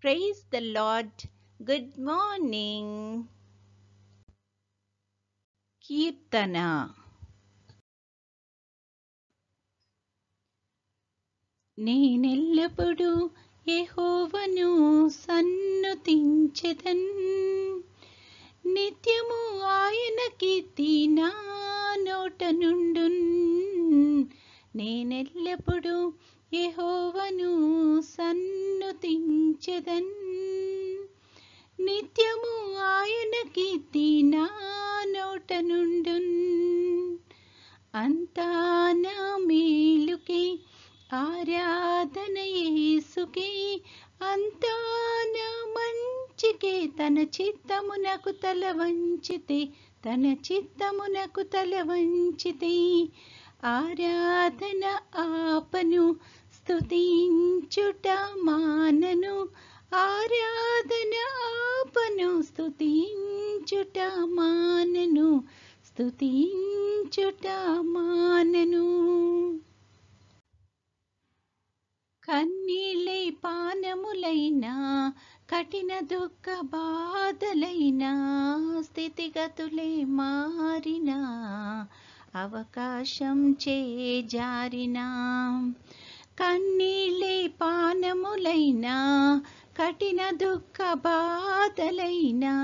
Praise the Lord. Good morning. కీర్తన. నేనెల్లప్పుడూ యెహోవాను సన్నుతించెదన్, నిత్యము ఆయన కీర్తి నా నోట నుండున్. నేనెల్లప్పుడూ యెహోవాను సన్నుతించెదన్, నిత్యము ఆయన కీర్తి నా నోట నుండున్. అంతా నా మేలుకే ఆరాధన యేసుకే, అంతా నా మంచికే. తన చిత్తమునకు తల వంచితే, తన చిత్తమునకు తల వంచితే, ఆరాధన ఆపను, స్తుతించుట మానను. ఆరాధన ఆపను, స్తుతించుట మానను, స్తుతించుట మానను. కన్నీళ్ళే పానములైనా, కఠిన దుఃఖ బాధలైనా, స్థితిగతులే మారినా, అవకాశం చేజారినా. కన్నీళ్ళే పానములైనా, కఠిన దుఃఖ బాధలైనా,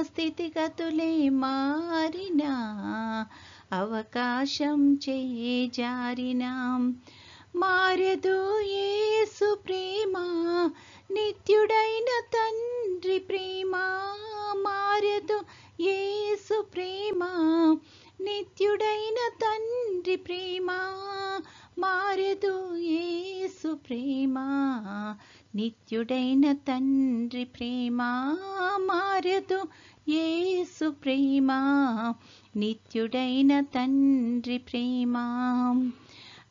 స్థితిగతులే మారినా, అవకాశం చేజారినా. మారదు యేసు ప్రేమ, నిత్యుడైన తండ్రి ప్రేమ. మారదు యేసు ప్రేమ, నిత్యుడైన తండ్రి ప్రేమ. మారదు యేసు ప్రేమ, నిత్యుడైన తండ్రి ప్రేమ. మారదు యేసు ప్రేమ, నిత్యుడైన తండ్రి ప్రేమ.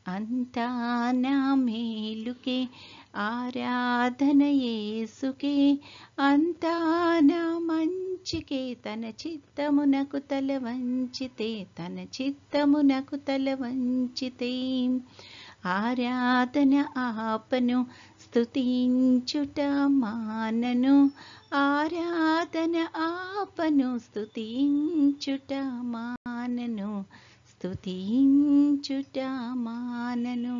అంతా నా మేలుకే ఆరాధన యేసుకే, అంతా నా మంచికే. తన చిత్తమునకు తల వంచితే, తన చిత్తమునకు తల వంచితే, ఆరాధన ఆపను, స్తుతించుట మానను. ఆరాధన ఆపను, స్తుతించుట మానను, స్తుతించుట మానను.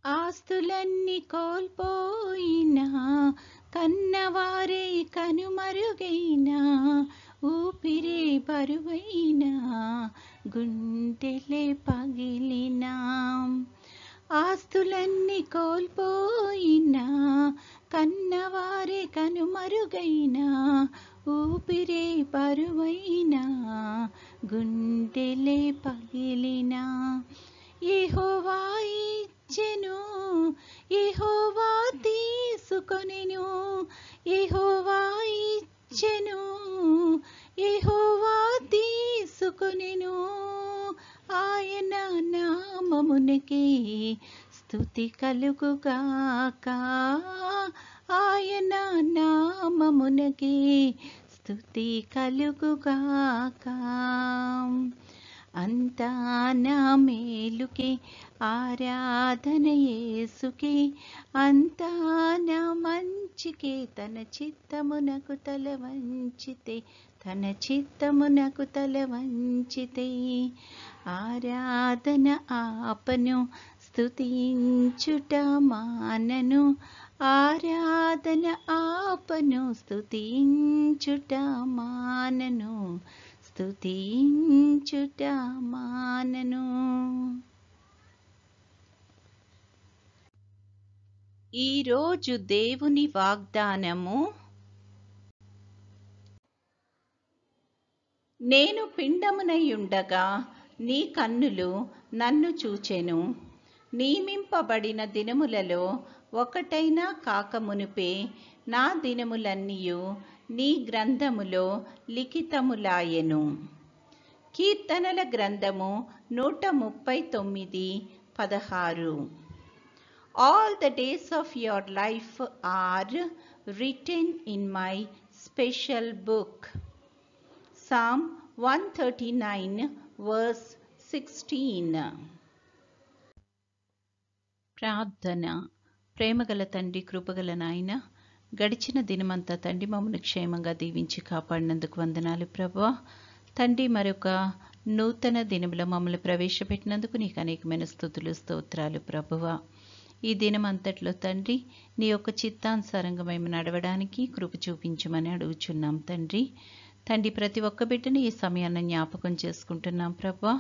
ఆస్తులన్నీ కోల్పోయినా, కన్నవారే కనుమరుగైనా, ఊపిరే బరువైనా, గుండెలే పగిలినా. ఆస్తులన్నీ కోల్పోయినా, కన్నవారే కనుమరుగైనా, ఊపిరే బరువైనా, గుండెలే పగిలినా. యెహోవా ఇచ్చెను, యెహోవా తీసుకొనెను. యెహోవా ఇచ్చెను, యెహోవా తీసుకొనెను. ఆయన నామమునకే స్తుతి కలుగుగాక. ఆయన నామమునకే స్తుతి కలుగుగాక. అంతా నా మేలుకే ఆరాధన యేసుకే, అంతా నా మంచికే. తన చిత్తమునకు తల వంచితే, తన చిత్తమునకు తల వంచితే, ఆరాధన ఆపను, స్తుతించుట మానను. ఆరాధన ఆపను, స్తుతించుట మానను, స్తుతించుట మానను. ఈరోజు దేవుని వాగ్దానము. నేను పిండమునయుండగా నీ కన్నులు నన్ను చూచెను. నియమింపబడిన దినములలో ఒకటైనా కాకమునుపే నా దినములన్నీయు నీ గ్రంథములో లిఖితములాయెను. కీర్తనల గ్రంథము 139:16. All the days of your life are written in my special book. Psalm 139 verse 16. ప్రార్థన. ప్రేమగల తండ్రి, కృపగల నాయన, గడిచిన దినమంతా తండ్రి మమ్మల్ని క్షేమంగా దీవించి కాపాడినందుకు వందనాలు ప్రభువా. తండ్రి, మరొక నూతన దినములో మమ్మల్ని ప్రవేశపెట్టినందుకు నీకు అనేకమైన స్తుతులు, స్తోత్రాలు ప్రభువా. ఈ దినం అంతట్లో తండ్రి నీ యొక్క చిత్తానుసారంగా మేము నడవడానికి కృప చూపించమని అడుగుచున్నాం తండ్రి. ప్రతి ఒక్క బిడ్డని ఈ సమయాన్ని జ్ఞాపకం చేసుకుంటున్నాం ప్రభువా.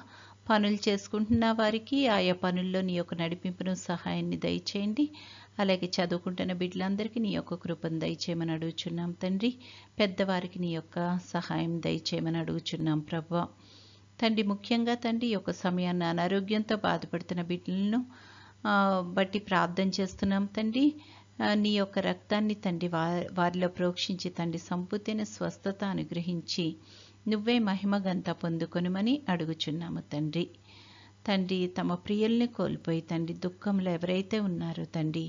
పనులు చేసుకుంటున్న వారికి ఆయా పనుల్లో నీ యొక్క నడిపింపును, సహాయాన్ని దయచేయండి. అలాగే చదువుకుంటున్న బిడ్డలందరికీ నీ యొక్క కృపను దయచేయమని అడుగుచున్నాం తండ్రి. పెద్దవారికి నీ యొక్క సహాయం దయచేయమని అడుగుచున్నాం ప్రభువా. ముఖ్యంగా తండ్రి ఈ యొక్క సమయాన్ని అనారోగ్యంతో బాధపడుతున్న బిడ్డలను బట్టి ప్రార్థన చేస్తున్నాం తండ్రి. నీ యొక్క రక్తాన్ని తండ్రి వారిలో ప్రోక్షించి తండ్రి సంపూర్తైన స్వస్థత అనుగ్రహించి నువ్వే మహిమగంత పొందుకొనుమని అడుగుచున్నాము తండ్రి. తమ ప్రియుల్ని కోల్పోయి తండ్రి దుఃఖంలో ఎవరైతే ఉన్నారో తండ్రి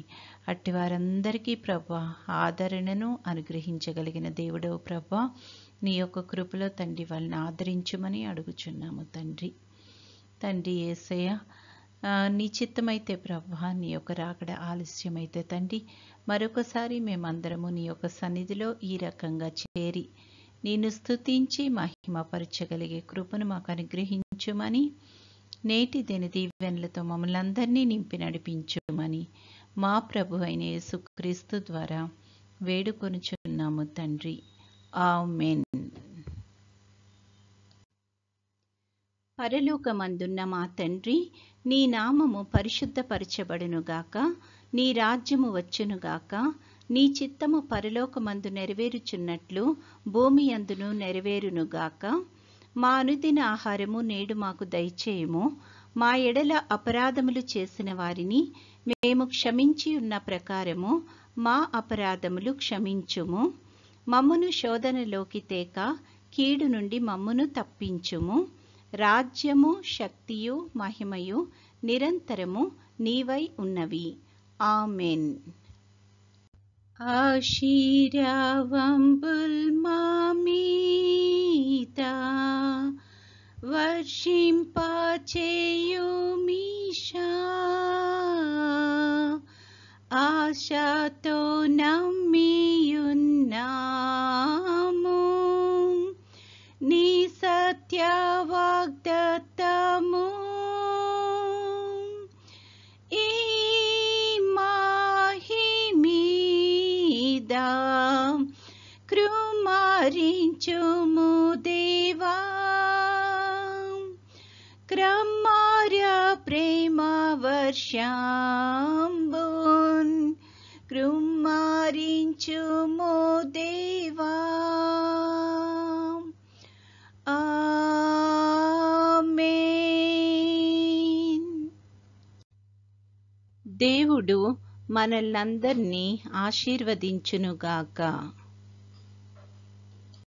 అట్టి వారందరికీ ప్రభా ఆదరణను అనుగ్రహించగలిగిన దేవుడవు ప్రభా. నీ యొక్క కృపలో తండ్రి వాళ్ళని ఆదరించుమని అడుగుచున్నాము తండ్రి యేసయ్య, నీ చిత్తమైతే ప్రభా నీ యొక్క రాకడ ఆలస్యమైతే తండ్రి మరొకసారి మేమందరము నీ యొక్క సన్నిధిలో ఈ రకంగా చేరి నిన్ను స్తుతించి మహిమపరచగలిగే కృపను మాకు అనుగ్రహించుమని, నేటి దిన దీవెనలతో మమ్మల్ని అందరినీ నింపి నడిపించుమని మా ప్రభు అయిన యేసుక్రీస్తు ద్వారా వేడుకొనుచున్నాము తండ్రి. ఆమేన్. పరలోకమందున్న మా తండ్రి, నీ నామము పరిశుద్ధపరచబడునుగాక, నీ రాజ్యము వచ్చునుగాక, నీ చిత్తము పరలోకమందు నెరవేరుచున్నట్లు భూమి అందును నెరవేరునుగాక. మా అనుదిన ఆహారము నేడు మాకు దయచేయము. మా ఎడల అపరాధములు చేసిన వారిని మేము క్షమించి ఉన్న ప్రకారము మా అపరాధములు క్షమించుము. మమ్మును శోధనలోకి తేక కీడు నుండి మమ్మును తప్పించుము. రాజ్యము, శక్తియు, మహిమయు నిరంతరము నీవై ఉన్నవి. ఆమెన్. ఆశీర్వాదంబుల్ మా మీద వర్షింపచేయుమీశా, ఆశతో నమ్మియున్నాము నీ సత్య వాగ్దత్తము. ఈ మాహిమీద కృమారించుము దేవా, క్రమార్య ప్రేమ వర్షంబున్ కృమారించుము దేవా. ఆమేన్. దేవుడు మనల్నందరినీ ఆశీర్వదించునుగాక.